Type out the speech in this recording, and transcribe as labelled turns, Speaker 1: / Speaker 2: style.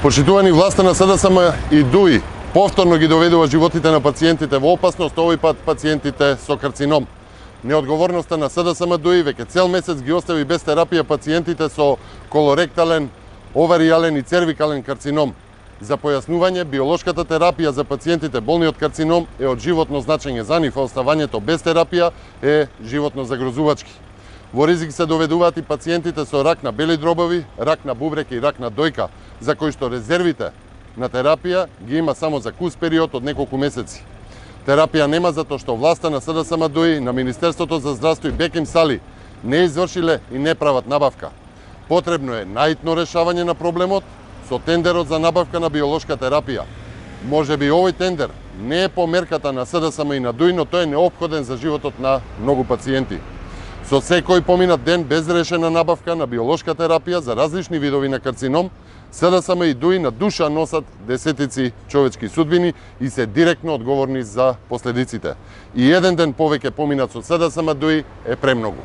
Speaker 1: Почитувани, власта на СДСМ и ДУИ повторно ги доведува животите на пациентите во опасност, овој пат пациентите со карцином. Неодговорноста на СДСМ ДУИ веќе цел месец ги остави без терапија пациентите со колоректален, оваријален и цервикален карцином. За појаснување, биолошката терапија за пациентите болни од карцином е од животно значење за нив, а оставањето без терапија е животно загрозувачки. Во ризик се доведуваат и пациентите со рак на бели дробови, рак на бубрек и рак на дојка, за кои што резервите на терапија ги има само за кус период од неколку месеци. Терапија нема затоа што власта на СДСМ ДУИ, на Министерството за здравство и Беким Сали не извршиле и не прават набавка. Потребно е наитно решавање на проблемот со тендерот за набавка на биолошка терапија. Може би овој тендер не е по мерката на СДСМ и на ДУИ, но тој е неопходен за животот на многу пациенти. Со секој поминат ден без решена набавка на биолошка терапија за различни видови на карцином, СДСМ и ДУИ на душа носат десетици човечки судбини и се директно одговорни за последиците. И еден ден повеќе поминат со СДСМ ДУИ е премногу.